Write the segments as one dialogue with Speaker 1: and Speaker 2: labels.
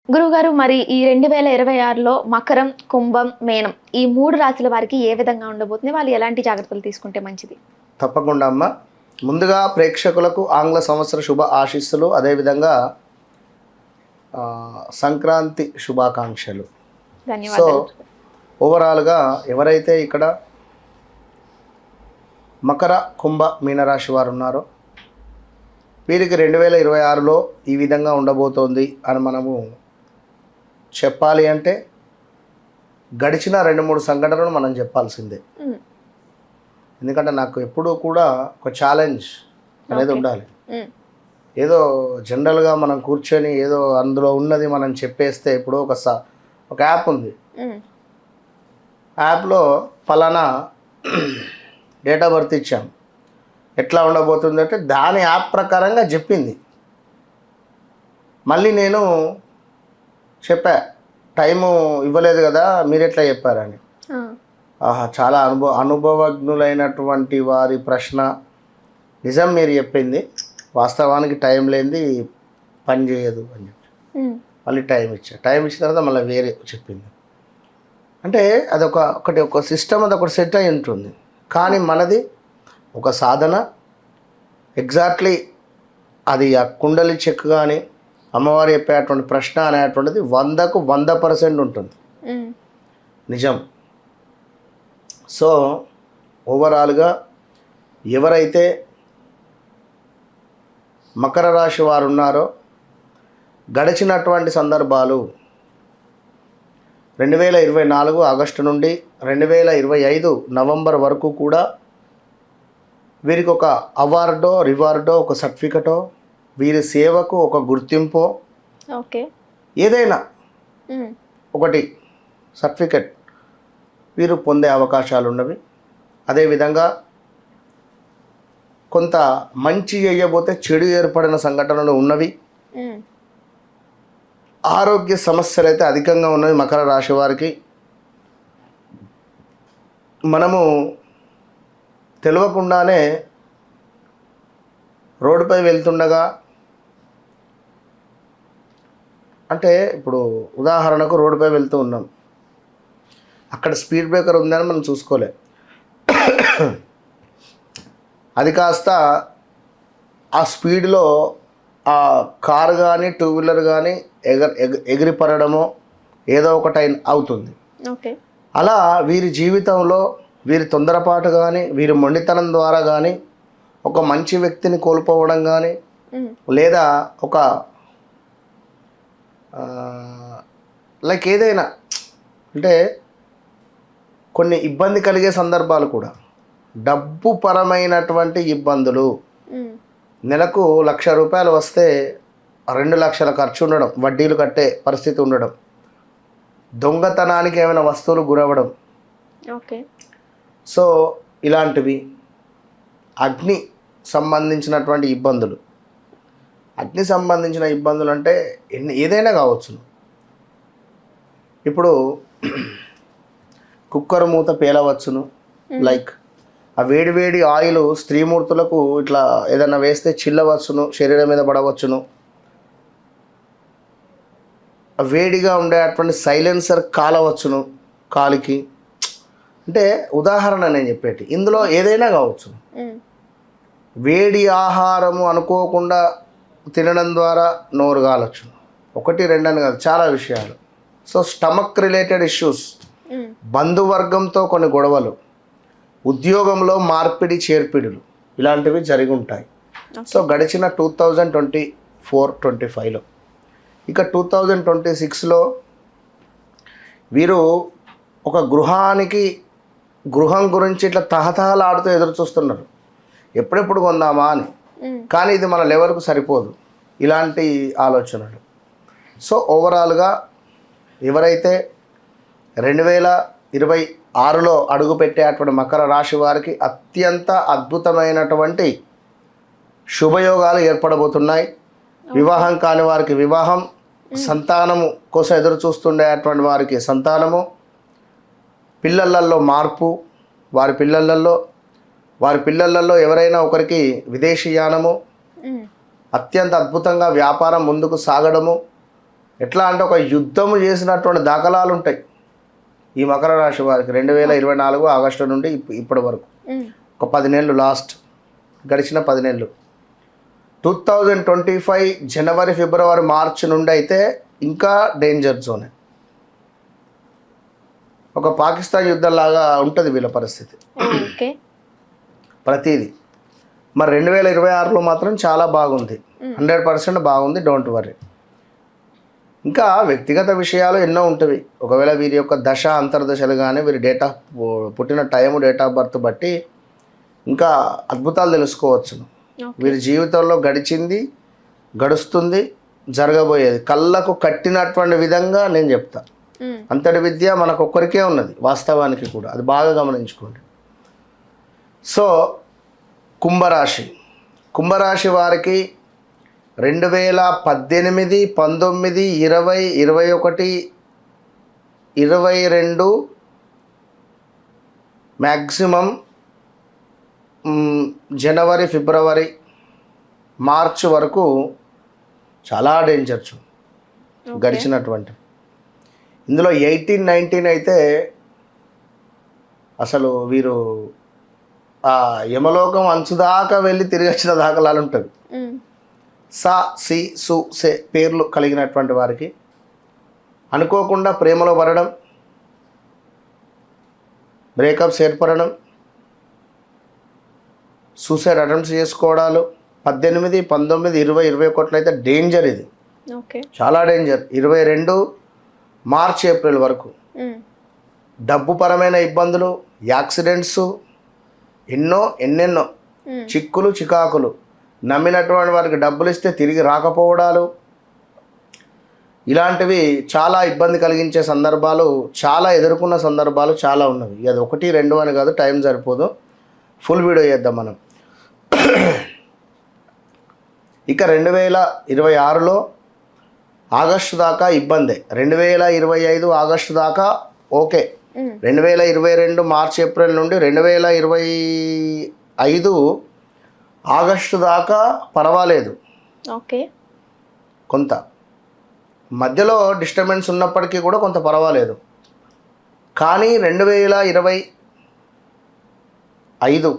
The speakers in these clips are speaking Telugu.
Speaker 1: గురువుగారు మరి ఈ 2026లో మకరం, కుంభం, మీనం ఈ 3 రాశుల వారికి ఏ విధంగా ఉండబోతుంది? వాళ్ళు ఎలాంటి జాగ్రత్తలు తీసుకుంటే మంచిది?
Speaker 2: తప్పకుండా అమ్మ. ముందుగా ప్రేక్షకులకు ఆంగ్ల సంవత్సర శుభ ఆశీస్సులు, అదేవిధంగా సంక్రాంతి శుభాకాంక్షలు. సో
Speaker 1: ధన్యవాదాలు.
Speaker 2: ఓవరాల్గా ఎవరైతే ఇక్కడ మకర, కుంభ, మీనరాశి వారు ఉన్నారో వీరికి 2026లో ఈ విధంగా ఉండబోతోంది అని మనము చెప్పాలి అంటే గడిచిన 2-3 సంఘటనలు మనం చెప్పాల్సిందే.
Speaker 1: ఉమ్,
Speaker 2: ఎందుకంటే నాకు ఎప్పుడూ కూడా ఒక ఛాలెంజ్ అనేది
Speaker 1: ఓకే.
Speaker 2: ఉండాలి.
Speaker 1: ఉమ్,
Speaker 2: ఏదో జనరల్గా మనం కూర్చొని ఏదో అందులో ఉన్నది మనం చెప్పేస్తే ఇప్పుడు ఒక యాప్ ఉంది.
Speaker 1: ఉమ్,
Speaker 2: యాప్లో ఫలానా డేట్ ఆఫ్ బర్త్ ఇచ్చాం, ఎట్లా ఉండబోతుంది అంటే దాని యాప్ ప్రకారంగా చెప్పింది. మళ్ళీ నేను చెప్పా, టైము ఇవ్వలేదు కదా మీరు ఎట్లా చెప్పారని.
Speaker 1: ఆ,
Speaker 2: ఆహా, చాలా అనుభవజ్ఞులైనటువంటి వారి ప్రశ్న. నిజం మీరు చెప్పింది, వాస్తవానికి టైం లేనిది పని చేయదు అని చెప్పి
Speaker 1: ఉమ్,
Speaker 2: మళ్ళీ టైం ఇచ్చిన తర్వాత మళ్ళీ వేరే చెప్పింది. అంటే ఒక సిస్టమ్, అది ఒకటి సెట్ అయి ఉంటుంది. కానీ మనది ఒక సాధన. ఎగ్జాక్ట్లీ అది ఆ కుండలి చెక్ కానీ అమ్మవారు చెప్పేటువంటి ప్రశ్న అనేటువంటిది 100కు 100% ఉంటుంది,
Speaker 1: ఉమ్,
Speaker 2: నిజం. సో ఓవరాల్గా ఎవరైతే మకర రాశి వారు ఉన్నారో గడిచినటువంటి సందర్భాలు 2024 ఆగస్టు నుండి 2025 నవంబర్ వరకు కూడా వీరికి ఒక అవార్డో, రివార్డో, ఒక సర్టిఫికెటో, వీరి సేవకు ఒక గుర్తింపో,
Speaker 1: ఓకే.
Speaker 2: ఏదైనా
Speaker 1: ఉమ్,
Speaker 2: ఒకటి సర్టిఫికెట్ వీరు పొందే అవకాశాలు ఉన్నవి. అదేవిధంగా కొంత మంచి చేయబోతే చెడు ఏర్పడిన సంఘటనలు ఉన్నవి.
Speaker 1: ఉమ్,
Speaker 2: ఆరోగ్య సమస్యలు అయితే అధికంగా ఉన్నవి మకర రాశి వారికి. మనము తెలియకుండానే రోడ్డుపై వెళ్తుండగా, అంటే ఇప్పుడు ఉదాహరణకు రోడ్డుపై వెళ్తూ ఉన్నాం, అక్కడ స్పీడ్ బ్రేకర్ ఉందని మనం చూసుకోలే, అది కాస్త ఆ స్పీడ్లో ఆ కారు కానీ టూ వీలర్ కానీ ఎగిరి పడడమో ఏదో ఒకటి అవుతుంది.
Speaker 1: ఓకే.
Speaker 2: అలా వీరి జీవితంలో వీరి తొందరపాటు కానీ వీరి మొండితనం ద్వారా కానీ ఒక మంచి వ్యక్తిని కోల్పోవడం కానీ,
Speaker 1: ఉమ్,
Speaker 2: లేదా ఒక లైక్ ఏదైనా అంటే కొన్ని ఇబ్బంది కలిగే సందర్భాలు కూడా, డబ్బు పరమైనటువంటి ఇబ్బందులు.
Speaker 1: ఉమ్,
Speaker 2: నెలకు ₹1,00,000 వస్తే 2 లక్షల ఖర్చు ఉండడం, వడ్డీలు కట్టే పరిస్థితి ఉండడం, దొంగతనానికి ఏమైనా వస్తువులు గురవ్వడం.
Speaker 1: ఓకే.
Speaker 2: సో ఇలాంటివి అగ్ని సంబంధించినటువంటి ఇబ్బందులు. అగ్ని సంబంధించిన ఇబ్బందులు అంటే ఏదైనా కావచ్చు. ఇప్పుడు కుక్కర్ మూత పేలవచ్చును, లైక్ ఆ వేడి ఆయిల్ స్త్రీమూర్తులకు ఇట్లా ఏదైనా వేస్తే చిల్లవచ్చును, శరీరం మీద పడవచ్చును. వేడిగా ఉండేటువంటి సైలెన్సర్ కాలవచ్చును కాలికి. అంటే ఉదాహరణ నేను చెప్పేటి, ఇందులో ఏదైనా కావచ్చు.
Speaker 1: ఉమ్,
Speaker 2: వేడి ఆహారము అనుకోకుండా తినడం ద్వారా నోరు కాలొచ్చు. 1-2 అని కాదు, చాలా విషయాలు. సో స్టమక్ రిలేటెడ్ ఇష్యూస్,
Speaker 1: ఉమ్,
Speaker 2: బంధువర్గంతో కొన్ని గొడవలు, ఉద్యోగంలో మార్పిడి చేర్పిడులు ఇలాంటివి జరిగి ఉంటాయి. సో గడిచిన 2024-25లో, ఇక 2026లో వీరు ఒక గృహం గురించి ఇట్లా తహతహలాడుతూ ఎదురు చూస్తున్నారు, ఎప్పుడెప్పుడు కొందామా అని.
Speaker 1: ఉమ్,
Speaker 2: కానీ ఇది మన లెవెల్కు సరిపోదు, ఇలాంటి ఆలోచనలు. సో ఓవరాల్గా ఎవరైతే 2026లో అడుగుపెట్టేటువంటి మకర రాశి వారికి అత్యంత అద్భుతమైనటువంటి శుభయోగాలు ఏర్పడబోతున్నాయి. వివాహం కాని వారికి వివాహం, సంతానము కోసం ఎదురు చూస్తుండేటువంటి వారికి సంతానము, పిల్లలలో మార్పు, వారి పిల్లలలో ఎవరైనా ఒకరికి విదేశీయానము, అత్యంత అద్భుతంగా వ్యాపారం ముందుకు సాగడము, ఎట్లా అంటే ఒక యుద్ధము చేసినటువంటి దాఖలాలు ఉంటాయి ఈ మకర రాశి వారికి 2024 ఆగస్టు నుండి ఇప్పటి వరకు ఒక 10 నెలలు లాస్ట్ గడిచిన 10 నెలలు 2025 జనవరి ఫిబ్రవరి మార్చి నుండి అయితే ఇంకా డేంజర్ జోనే. ఒక పాకిస్తాన్ యుద్ధం లాగా ఉంటుంది వీళ్ళ పరిస్థితి
Speaker 1: ఓకే.
Speaker 2: ప్రతిదీ. మరి 2026లో మాత్రం చాలా బాగుంది, 100% బాగుంది, డోంట్ వర్రీ. ఇంకా వ్యక్తిగత విషయాలు ఎన్నో ఉంటాయి. ఒకవేళ వీరి యొక్క దశ అంతర్దశలు కానీ వీరి డేట్ ఆఫ్ పుట్టిన టైము డేట్ ఆఫ్ బర్త్ బట్టి ఇంకా అద్భుతాలు తెలుసుకోవచ్చును. వీరి జీవితంలో గడిచింది, గడుస్తుంది, జరగబోయేది కళ్ళకు కట్టినటువంటి విధంగా నేను చెప్తా. అంతటి విద్య మనకు ఒక్కరికే ఉన్నది వాస్తవానికి కూడా, అది బాగా గమనించుకోండి. సో కుంభరాశి, కుంభరాశి వారికి 2018, 19, 20, 21, 22 మ్యాక్సిమం జనవరి ఫిబ్రవరి మార్చ్ వరకు చాలా డేంజర్స్ గడిచినటువంటి. ఇందులో 18, 19 అయితే అసలు వీరు ఆ యమలోకం అంచుదాకా వెళ్ళి తిరిగి వచ్చిన దాఖలాలు ఉంటుంది. సా, సి, సు, సే పేర్లు కలిగినటువంటి వారికి అనుకోకుండా ప్రేమలో పడడం, బ్రేకప్స్ ఏర్పడడం, సూసైడ్ అటెంప్ట్స్ చేసుకోవడాలు 18, 19, 20, 21 అయితే డేంజర్. ఇది చాలా డేంజర్. 22 మార్చ్ ఏప్రిల్ వరకు డబ్బు పరమైన ఇబ్బందులు, యాక్సిడెంట్స్, ఎన్నెన్నో చిక్కులు చికాకులు, నమ్మినటువంటి వారికి డబ్బులు ఇస్తే తిరిగి రాకపోవడాలు, ఇలాంటివి చాలా ఇబ్బంది కలిగించే సందర్భాలు, చాలా ఎదుర్కొన్న సందర్భాలు చాలా ఉన్నవి. అది 1, 2 అని కాదు, టైం సరిపోదు, ఫుల్ వీడియో చేద్దాం మనం. ఇక 2026లో ఆగస్టు దాకా ఇబ్బందే, 2025 ఆగస్టు దాకా ఓకే, 2022 మార్చ్ ఏప్రిల్ నుండి 2025 ఆగస్టు దాకా పర్వాలేదు. ఓకే, కొంత మధ్యలో డిస్టర్బెన్స్ ఉన్నప్పటికీ కూడా కొంత పర్వాలేదు. కానీ 2025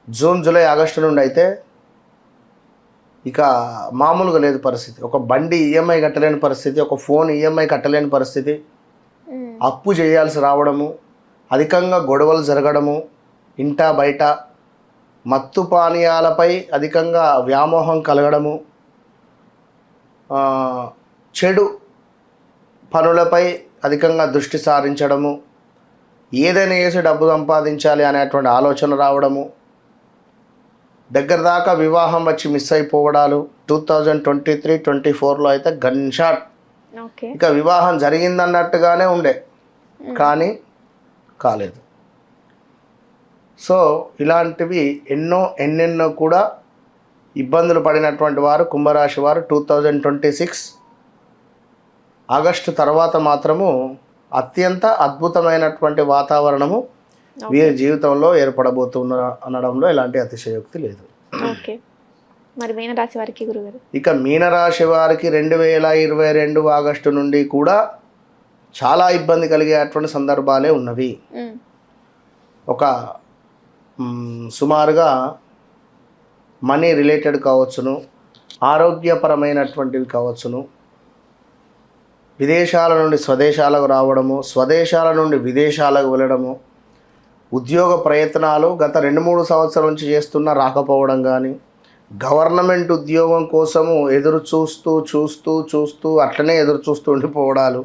Speaker 2: జూన్, జూలై, ఆగస్టు నుండి అయితే ఇక మామూలుగా లేదు పరిస్థితి. ఒక బండి ఈఎంఐ కట్టలేని పరిస్థితి, ఒక ఫోన్ ఈఎంఐ కట్టలేని పరిస్థితి, అప్పు చేయాల్సి రావడము, అధికంగా గొడవలు జరగడము, ఇంటా బయట మత్తు పానీయాలపై అధికంగా వ్యామోహం కలగడము, చెడు పనులపై అధికంగా దృష్టి సారించడము, ఏదైనా చేసి డబ్బు సంపాదించాలి అనేటువంటి ఆలోచన రావడము, దగ్గర దాకా వివాహం వచ్చి మిస్ అయిపోవడాలు. 2023, 24లో అయితే గన్ షాట్, ఇక వివాహం జరిగిందన్నట్టుగానే ఉండే కానీ కాలేదు. సో ఇలాంటివి ఎన్నెన్నో కూడా ఇబ్బందులు పడినటువంటి వారు కుంభరాశి వారు 2026 ఆగస్టు తర్వాత మాత్రము అత్యంత అద్భుతమైనటువంటి వాతావరణము వీరి జీవితంలో ఏర్పడబోతున్న అనడంలో ఎలాంటి అతిశయోక్తి లేదు.
Speaker 1: ఓకే, మరి మీనరాశి వారికి గురుగారు?
Speaker 2: ఇక మీనరాశి వారికి 2022 ఆగస్టు నుండి కూడా చాలా ఇబ్బంది కలిగేటువంటి సందర్భాలే ఉన్నవి. ఒక సుమారుగా మనీ రిలేటెడ్ కావచ్చును, ఆరోగ్యపరమైనటువంటివి కావచ్చును, విదేశాల నుండి స్వదేశాలకు రావడము, స్వదేశాల నుండి విదేశాలకు వెళ్ళడము, ఉద్యోగ ప్రయత్నాలు గత 2-3 సంవత్సరాల నుంచి చేస్తున్న రాకపోవడం కానీ, గవర్నమెంట్ ఉద్యోగం కోసము ఎదురు చూస్తూ అట్లనే ఎదురు చూస్తూ ఉండిపోవడాలు,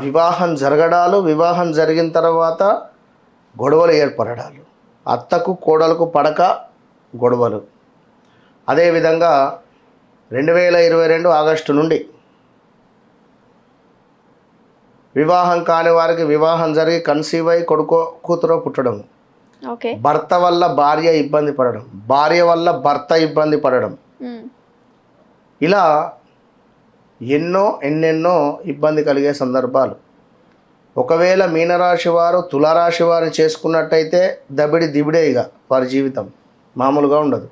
Speaker 2: వివాహం జరగడాలు, వివాహం జరిగిన తర్వాత గొడవలు ఏర్పడడాలు, అత్తకు కోడలకు పడక గొడవలు. అదేవిధంగా 2022 ఆగస్టు నుండి వివాహం కాని వారికి వివాహం జరిగి కన్సీవ్ అయి కొడుకో కూతురో పుట్టడం, భర్త వల్ల భార్య ఇబ్బంది పడడం, భార్య వల్ల భర్త ఇబ్బంది పడడం, ఇలా ఎన్నెన్నో ఇబ్బంది కలిగే సందర్భాలు. ఒకవేళ మీనరాశి వారు తులారాశి వారిని చేసుకున్నట్టయితే దిబిడే ఇక వారి జీవితం మామూలుగా ఉండదు.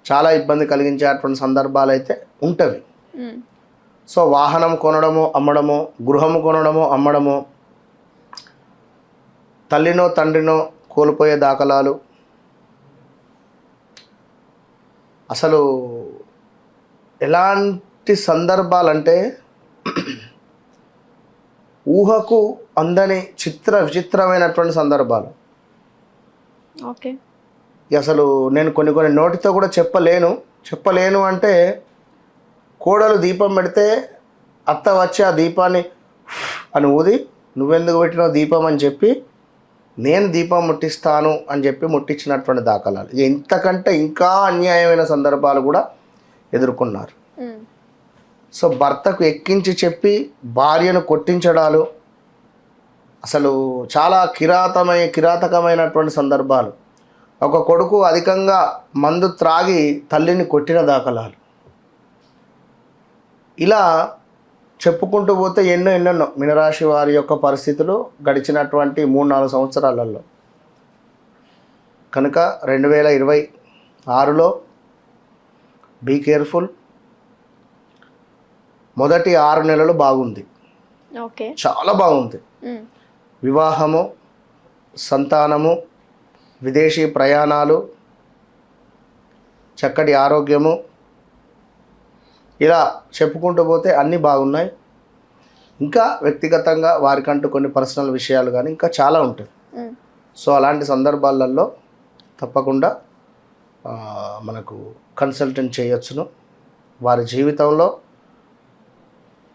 Speaker 2: చాలా ఇబ్బంది కలిగించేటువంటి సందర్భాలు అయితే ఉంటవి. సో వాహనం కొనడము అమ్మడము, గృహము కొనడము అమ్మడము, తల్లినో తండ్రినో కోల్పోయే దాఖలాలు, అసలు ఎలాంటి సందర్భాలంటే ఊహకు అందని విచిత్రమైనటువంటి సందర్భాలు.
Speaker 1: ఓకే.
Speaker 2: అసలు నేను కొన్ని నోటితో కూడా చెప్పలేను అంటే కోడలు దీపం పెడితే అత్త వచ్చి ఆ దీపాన్ని అని ఊది నువ్వెందుకు పెట్టినావు దీపం అని చెప్పి నేను దీపం ముట్టిస్తాను అని చెప్పి ముట్టించినటువంటి దాఖలాలు. ఇంతకంటే ఇంకా అన్యాయమైన సందర్భాలు కూడా ఎదుర్కొన్నారు. సో భర్తకు ఎక్కించి చెప్పి భార్యను కొట్టించడాలు, అసలు చాలా కిరాతకమైనటువంటి సందర్భాలు. ఒక కొడుకు అధికంగా మందు త్రాగి తల్లిని కొట్టిన దాఖలాలు. ఇలా చెప్పుకుంటూ పోతే ఎన్నెన్నో మీనరాశి వారి యొక్క పరిస్థితులు గడిచినటువంటి 3-4 సంవత్సరాలలో. కనుక 2026లో బీ కేర్ఫుల్. మొదటి 6 నెలలు బాగుంది,
Speaker 1: ఓకే, చాలా
Speaker 2: బాగుంది. వివాహము, సంతానము, విదేశీ ప్రయాణాలు, చక్కటి ఆరోగ్యము, ఇలా చెప్పుకుంటూ పోతే అన్నీ బాగున్నాయి. ఇంకా వ్యక్తిగతంగా వారికంటూ కొన్ని పర్సనల్ విషయాలు కానీ ఇంకా చాలా ఉంటాయి. సో అలాంటి సందర్భాలలో తప్పకుండా మనకు కన్సల్టెంట్ చేయొచ్చును. వారి జీవితంలో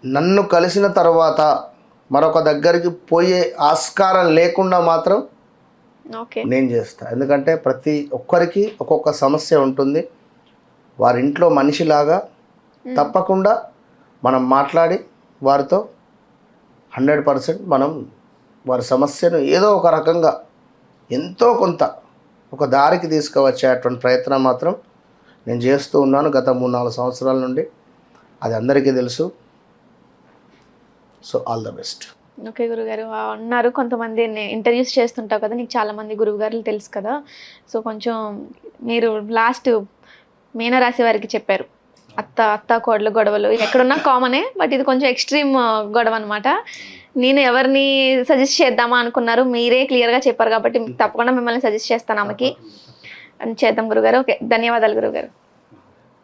Speaker 2: నన్ను కలిసిన తర్వాత మరొక దగ్గరికి పోయే ఆస్కారం లేకుండా మాత్రం నేను చేస్తా. ఎందుకంటే ప్రతి ఒక్కరికి ఒక్కొక్క సమస్య ఉంటుంది. వారి ఇంట్లో మనిషిలాగా తప్పకుండా మనం మాట్లాడి వారితో 100% మనం వారి సమస్యను ఏదో ఒక రకంగా ఎంతో కొంత ఒక దారికి తీసుకువచ్చేటువంటి ప్రయత్నం మాత్రం నేను చేస్తూ ఉన్నాను గత 3-4 సంవత్సరాల నుండి. అది అందరికీ తెలుసు. So all the best.
Speaker 1: Okay గురుగారు, ఉన్నారు కొంతమంది ఇంటర్వ్యూస్ చేస్తుంటావు కదా, నీకు చాలామంది గురువుగారులు తెలుసు కదా. సో కొంచెం మీరు లాస్ట్ మీనరాశి వారికి చెప్పారు అత్త కోడలు గొడవలు ఎక్కడున్నా కామనే, బట్ ఇది కొంచెం ఎక్స్ట్రీమ్ గొడవ అనమాట. నేను ఎవరిని సజెస్ట్ చేద్దామా అనుకున్నారు, మీరే క్లియర్గా చెప్పారు కాబట్టి తప్పకుండా మిమ్మల్ని సజెస్ట్ చేస్తాను ఆమెకి. చేద్దాం గురుగారు. ఓకే, ధన్యవాదాలు గురుగారు.